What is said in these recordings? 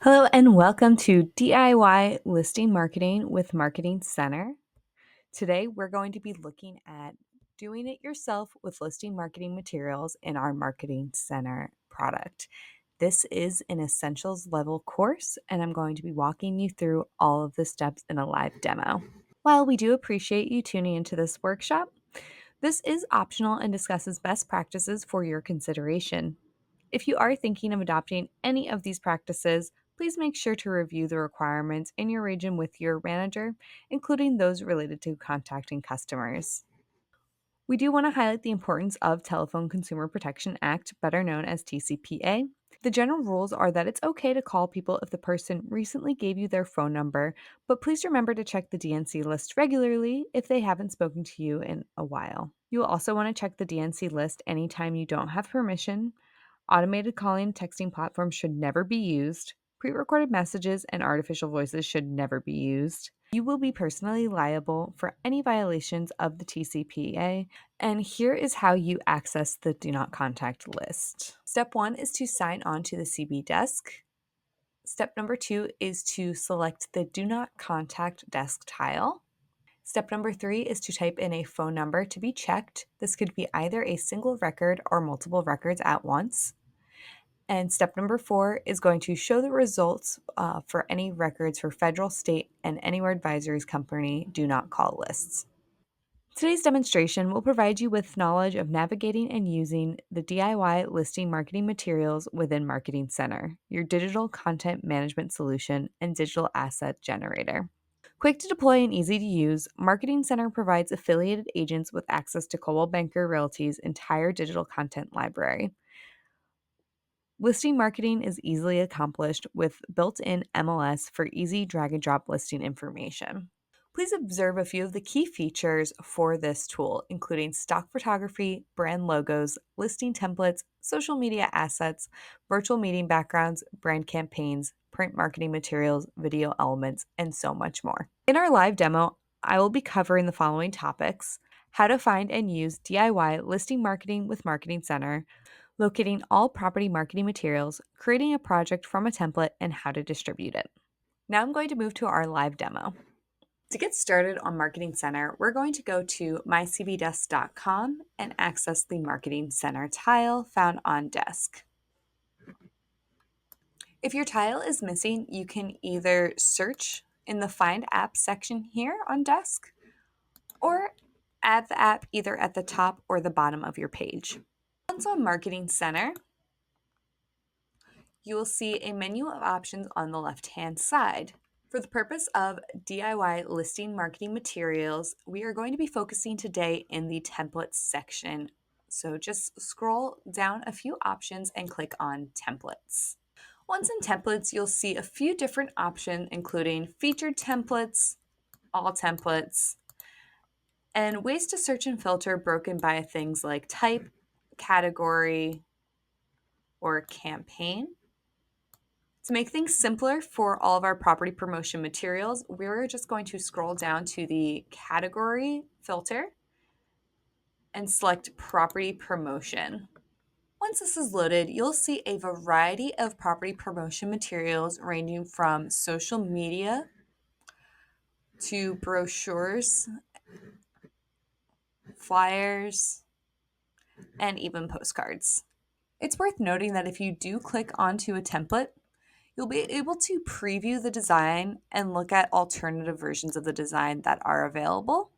Hello and welcome to DIY Listing Marketing with Marketing Center. Today we're going to be looking at doing it yourself with listing marketing materials in our Marketing Center product. This is an essentials level course, and I'm going to be walking you through all of the steps in a live demo. While we do appreciate you tuning into this workshop, this is optional and discusses best practices for your consideration. If you are thinking of adopting any of these practices, please make sure to review the requirements in your region with your manager, including those related to contacting customers. We do want to highlight the importance of Telephone Consumer Protection Act, better known as TCPA. The general rules are that it's okay to call people if the person recently gave you their phone number, but please remember to check the DNC list regularly if they haven't spoken to you in a while. You will also want to check the DNC list anytime you don't have permission. Automated calling and texting platforms should never be used. Pre-recorded messages and artificial voices should never be used. You will be personally liable for any violations of the TCPA, and here is how you access the Do Not Contact list. Step 1 is to sign on to the CB desk. Step number 2 is to select the Do Not Contact desk tile. Step number 3 is to type in a phone number to be checked. This could be either a single record or multiple records at once. And step number 4 is going to show the results for any records for federal, state, and anywhere advisories company do not call lists. Today's demonstration will provide you with knowledge of navigating and using the DIY listing marketing materials within Marketing Center, your digital content management solution and digital asset generator. Quick to deploy and easy to use, Marketing Center provides affiliated agents with access to Coldwell Banker Realty's entire digital content library. Listing marketing is easily accomplished with built-in MLS for easy drag-and-drop listing information. Please observe a few of the key features for this tool, including stock photography, brand logos, listing templates, social media assets, virtual meeting backgrounds, brand campaigns, print marketing materials, video elements, and so much more. In our live demo, I will be covering the following topics: how to find and use DIY listing marketing with Marketing Center, locating all property marketing materials, creating a project from a template, and how to distribute it. Now I'm going to move to our live demo. To get started on Marketing Center, we're going to go to mycbdesk.com and access the Marketing Center tile found on Desk. If your tile is missing, you can either search in the Find App section here on Desk, or add the app either at the top or the bottom of your page. Once on Marketing Center, you will see a menu of options on the left-hand side. For the purpose of DIY listing marketing materials, we are going to be focusing today in the templates section. So just scroll down a few options and click on templates. Once in templates, you'll see a few different options, including featured templates, all templates, and ways to search and filter broken by things like type, category, or campaign. To make things simpler for all of our property promotion materials, we're just going to scroll down to the category filter and select property promotion. Once this is loaded, you'll see a variety of property promotion materials ranging from social media to brochures, flyers, and even postcards. It's worth noting that if you do click onto a template, you'll be able to preview the design and look at alternative versions of the design that are available.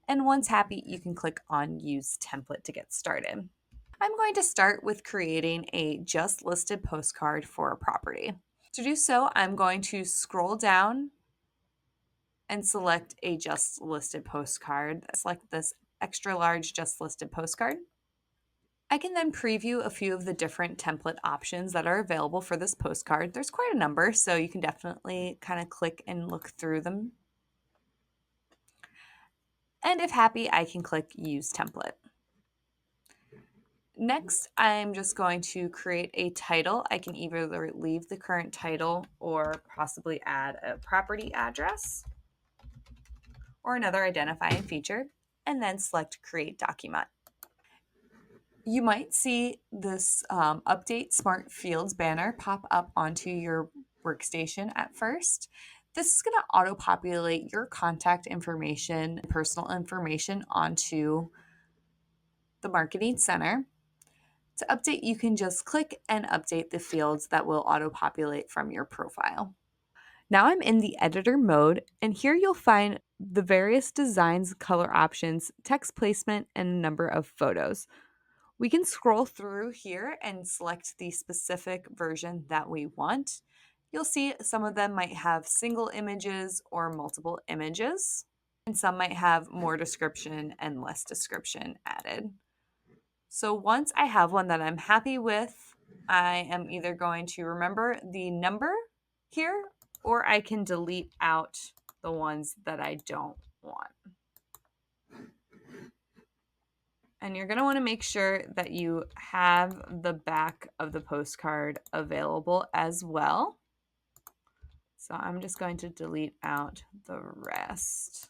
And once happy, you can click on Use Template to get started. I'm going to start with creating a just listed postcard for a property. To do so, I'm going to scroll down and select a just listed postcard. Select this extra large just listed postcard. I can then preview a few of the different template options that are available for this postcard. There's quite a number, so you can definitely kind of click and look through them. And if happy, I can click Use Template. Next, I'm just going to create a title. I can either leave the current title or possibly add a property address or another identifying feature, and then select Create Document. You might see this Update Smart Fields banner pop up onto your workstation at first. This is going to auto populate your contact information, personal information onto the Marketing Center. To update, you can just click and update the fields that will auto populate from your profile. Now I'm in the editor mode, and here you'll find the various designs, color options, text placement, and a number of photos. We can scroll through here and select the specific version that we want. You'll see some of them might have single images or multiple images, and some might have more description and less description added. So once I have one that I'm happy with, I am either going to remember the number here, or I can delete out the ones that I don't want. And you're going to want to make sure that you have the back of the postcard available as well. So I'm just going to delete out the rest.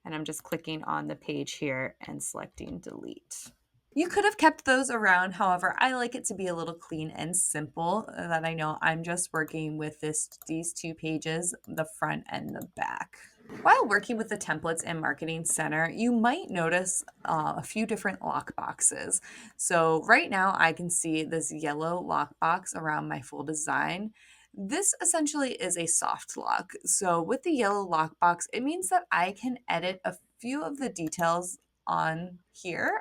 And I'm just clicking on the page here and selecting delete. You could have kept those around. However, I like it to be a little clean and simple, that I know I'm just working with these two pages, the front and the back. While working with the templates in Marketing Center, you might notice a few different lock boxes. So right now I can see this yellow lock box around my full design. This essentially is a soft lock. So with the yellow lock box, it means that I can edit a few of the details on here.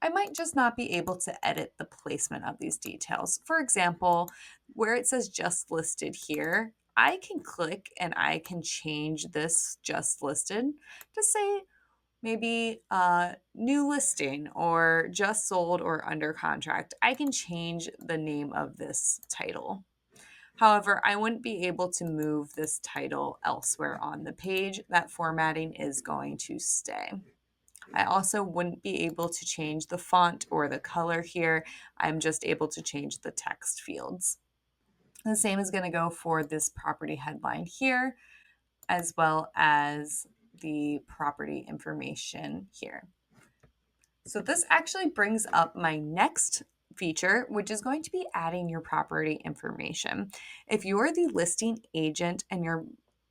I might just not be able to edit the placement of these details. For example, where it says just listed here, I can click and I can change this just listed to say maybe new listing or just sold or under contract. I can change the name of this title. However, I wouldn't be able to move this title elsewhere on the page. That formatting is going to stay. I also wouldn't be able to change the font or the color here. I'm just able to change the text fields. The same is going to go for this property headline here, as well as the property information here. So this actually brings up my next feature, which is going to be adding your property information. If you're the listing agent and your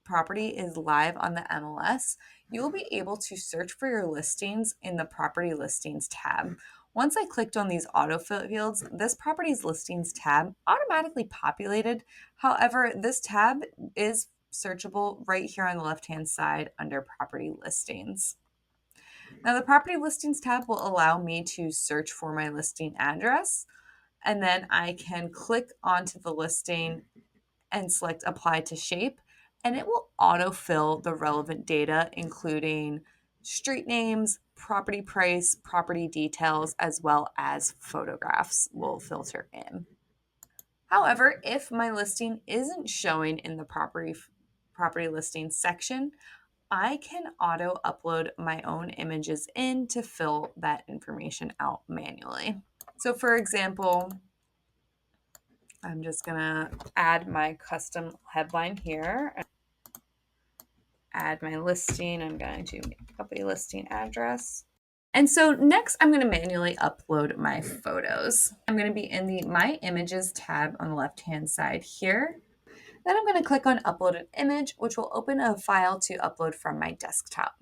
property is live on the MLS, you will be able to search for your listings in the property listings tab. Once I clicked on these autofill fields, this properties listings tab automatically populated. However, this tab is searchable right here on the left-hand side under property listings. Now, the property listings tab will allow me to search for my listing address, and then I can click onto the listing and select apply to shape, and it will autofill the relevant data, including street names, property price, property details, as well as photographs will filter in. However, if my listing isn't showing in the property listings section, I can auto upload my own images in to fill that information out manually. So for example, I'm just gonna add my custom headline here, add my listing. I'm going to make up a listing address. And so next I'm gonna manually upload my photos. I'm gonna be in the My Images tab on the left-hand side here. Then I'm gonna click on Upload an Image, which will open a file to upload from my desktop.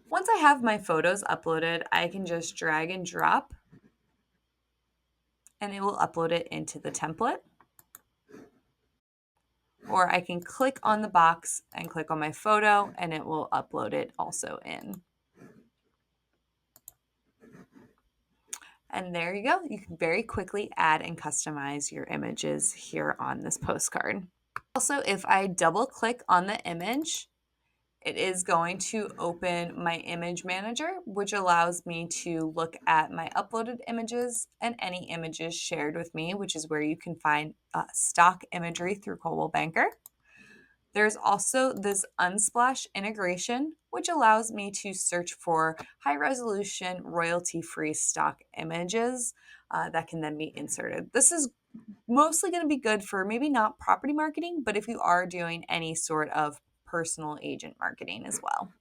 Once I have my photos uploaded, I can just drag and drop and it will upload it into the template. Or I can click on the box and click on my photo and it will upload it also in. And there you go. You can very quickly add and customize your images here on this postcard. Also, if I double click on the image, it is going to open my image manager, which allows me to look at my uploaded images and any images shared with me, which is where you can find stock imagery through Coldwell Banker. There's also this Unsplash integration, which allows me to search for high resolution, royalty-free stock images that can then be inserted. This is mostly going to be good for maybe not property marketing, but if you are doing any sort of personal agent marketing as well.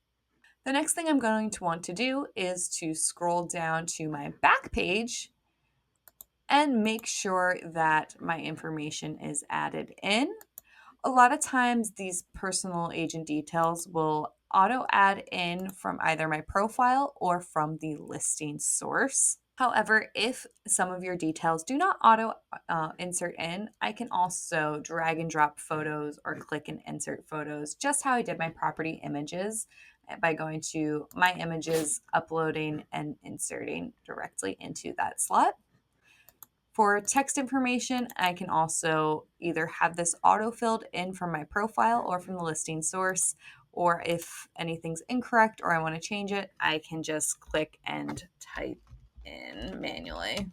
The next thing I'm going to want to do is to scroll down to my back page and make sure that my information is added in. A lot of times, these personal agent details will auto add in from either my profile or from the listing source. However, if some of your details do not auto insert in, I can also drag and drop photos or click and insert photos, just how I did my property images by going to my images, uploading, and inserting directly into that slot. For text information, I can also either have this auto-filled in from my profile or from the listing source, or if anything's incorrect or I want to change it, I can just click and type in manually.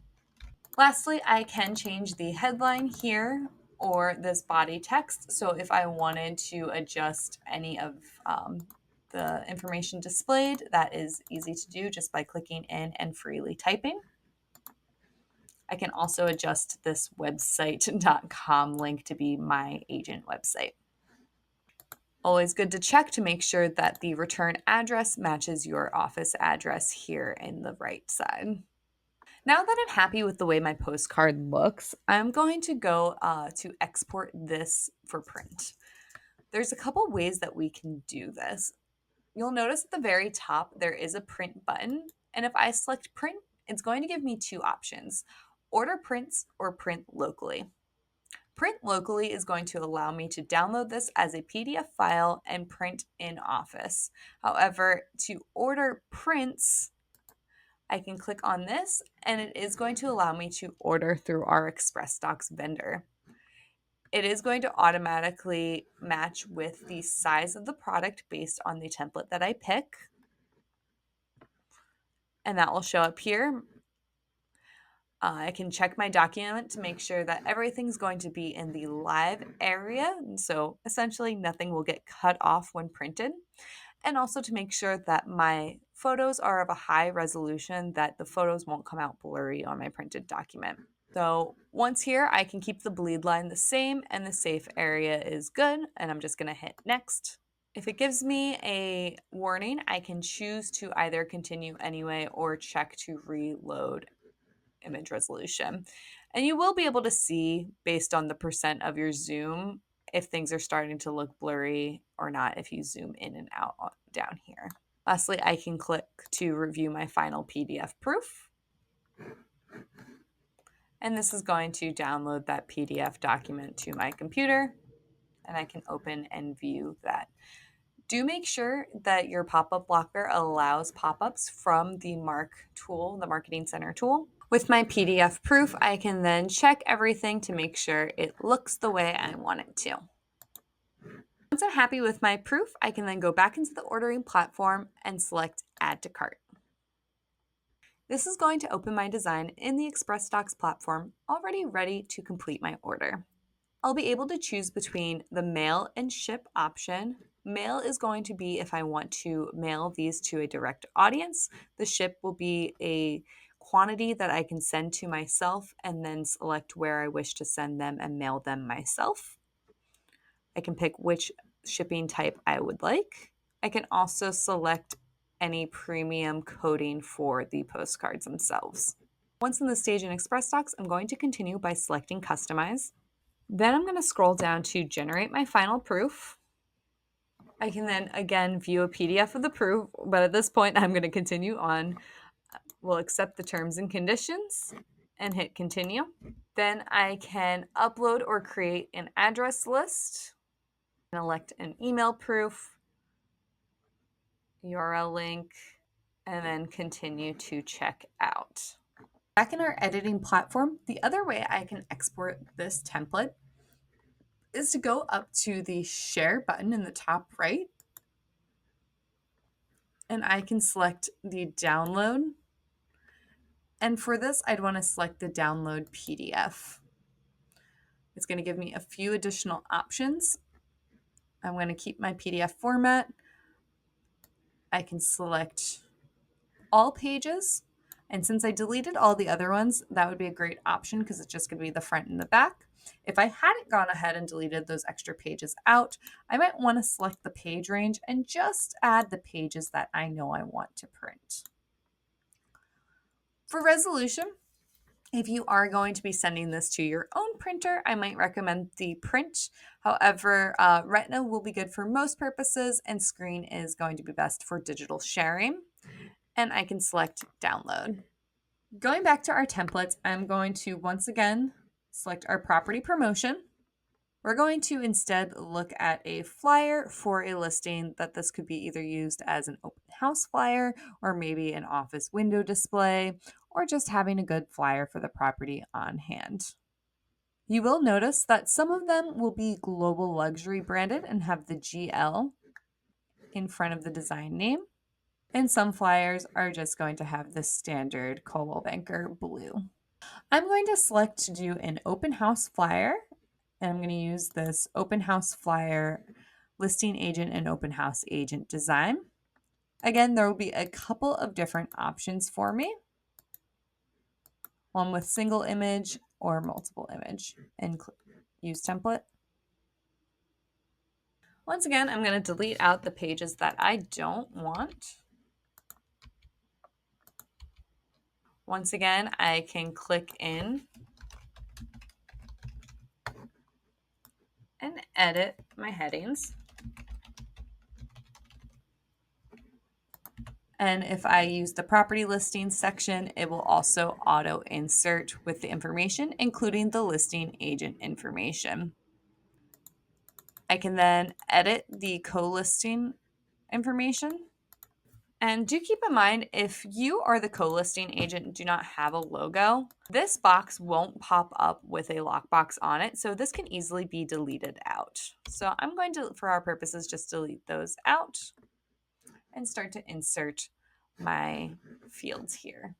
Lastly, I can change the headline here or this body text. So if I wanted to adjust any of the information displayed, that is easy to do just by clicking in and freely typing. I can also adjust this website.com link to be my agent website. Always good to check to make sure that the return address matches your office address here in the right side. Now that I'm happy with the way my postcard looks, I'm going to go to export this for print. There's a couple ways that we can do this. You'll notice at the very top there is a print button, and if I select print, it's going to give me two options: order prints or print locally. Print locally is going to allow me to download this as a PDF file and print in Office. However, to order prints, I can click on this and it is going to allow me to order through our Express Docs vendor. It is going to automatically match with the size of the product based on the template that I pick. And that will show up here. I can check my document to make sure that everything's going to be in the live area. And so essentially nothing will get cut off when printed. And also to make sure that my photos are of a high resolution, that the photos won't come out blurry on my printed document. So once here, I can keep the bleed line the same and the safe area is good. And I'm just going to hit next. If it gives me a warning, I can choose to either continue anyway or check to reload image resolution. And you will be able to see based on the percent of your zoom if things are starting to look blurry or not if you zoom in and out down here. Lastly, I can click to review my final PDF proof. And this is going to download that PDF document to my computer, and I can open and view that. Do make sure that your pop-up blocker allows pop-ups from the Mark tool, the Marketing Center tool. With my PDF proof, I can then check everything to make sure it looks the way I want it to. Once I'm happy with my proof, I can then go back into the ordering platform and select Add to Cart. This is going to open my design in the Express Docs platform, already ready to complete my order. I'll be able to choose between the mail and ship option. Mail is going to be if I want to mail these to a direct audience. The ship will be a quantity that I can send to myself and then select where I wish to send them and mail them myself. I can pick which shipping type I would like. I can also select any premium coding for the postcards themselves. Once in the stage in Express Docs, I'm going to continue by selecting Customize. Then I'm going to scroll down to generate my final proof. I can then again view a PDF of the proof, but at this point I'm going to continue on. We'll accept the terms and conditions and hit continue. Then I can upload or create an address list and elect an email proof, URL link, and then continue to check out. Back in our editing platform, the other way I can export this template is to go up to the share button in the top right, and I can select the download. And for this, I'd want to select the download PDF. It's going to give me a few additional options. I'm going to keep my PDF format. I can select all pages. And since I deleted all the other ones, that would be a great option because it's just going to be the front and the back. If I hadn't gone ahead and deleted those extra pages out, I might want to select the page range and just add the pages that I know I want to print. For resolution, if you are going to be sending this to your own printer, I might recommend the print. However, Retina will be good for most purposes, and screen is going to be best for digital sharing. And I can select download. Going back to our templates, I'm going to once again select our property promotion. We're going to instead look at a flyer for a listing that this could be either used as an open house flyer or maybe an office window display or just having a good flyer for the property on hand. You will notice that some of them will be global luxury branded and have the GL in front of the design name. And some flyers are just going to have the standard Coldwell Banker blue. I'm going to select to do an open house flyer, and I'm going to use this open house flyer listing agent and open house agent design. Again, there will be a couple of different options for me, one with single image or multiple image, and use template. Once again, I'm going to delete out the pages that I don't want. Once again, I can click in and edit my headings. And if I use the property listings section, it will also auto insert with the information, including the listing agent information. I can then edit the co-listing information. And do keep in mind, if you or the co-listing agent do not have a logo, this box won't pop up with a lockbox on it, so this can easily be deleted out. So I'm going to, for our purposes, just delete those out and start to insert my fields here.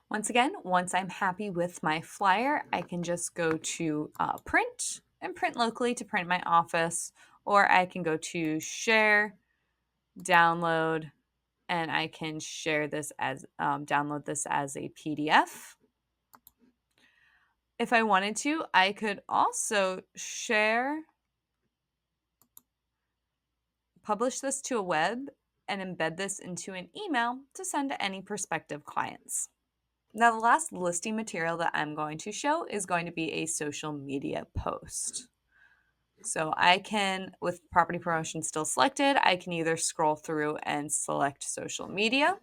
Once again, once I'm happy with my flyer, I can just go to print and print locally to print my office, or I can go to share, download, and I can share this as, download this as a PDF. If I wanted to, I could also share, publish this to a web, and embed this into an email to send to any prospective clients. Now, the last listing material that I'm going to show is going to be a social media post. So I can, with property promotion still selected, I can either scroll through and select social media,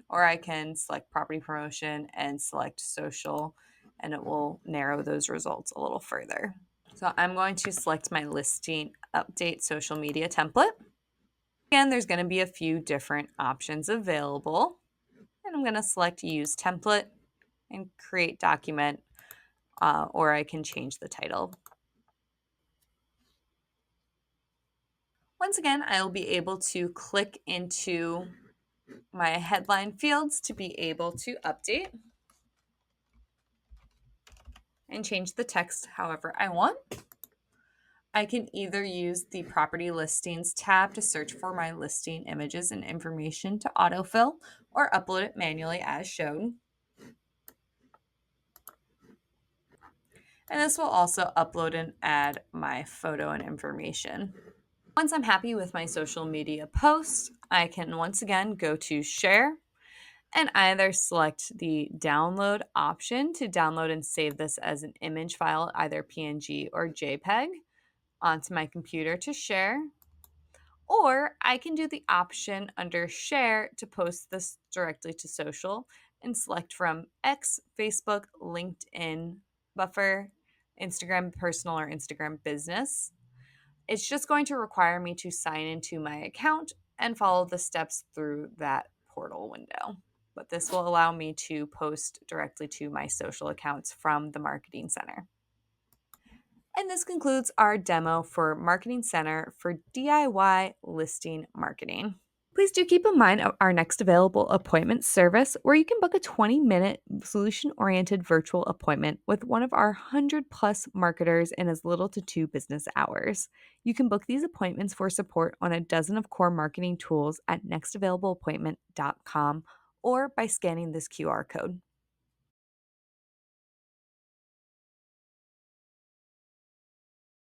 or I can select property promotion and select social, and it will narrow those results a little further. So I'm going to select my listing update social media template. Again, there's going to be a few different options available. And I'm going to select use template and create document, or I can change the title. Once again, I'll be able to click into my headline fields to be able to update and change the text however I want. I can either use the property listings tab to search for my listing images and information to autofill, or upload it manually as shown. And this will also upload and add my photo and information. Once I'm happy with my social media post, I can once again go to share and either select the download option to download and save this as an image file, either PNG or JPEG, onto my computer to share. Or I can do the option under share to post this directly to social and select from X, Facebook, LinkedIn, Buffer, Instagram personal, or Instagram business. It's just going to require me to sign into my account and follow the steps through that portal window. But this will allow me to post directly to my social accounts from the Marketing Center. And this concludes our demo for Marketing Center for DIY listing marketing. Please do keep in mind our next available appointment service, where you can book a 20-minute solution oriented virtual appointment with one of our 100 plus marketers in as little to 2 business hours. You can book these appointments for support on a dozen of core marketing tools at nextavailableappointment.com or by scanning this QR code.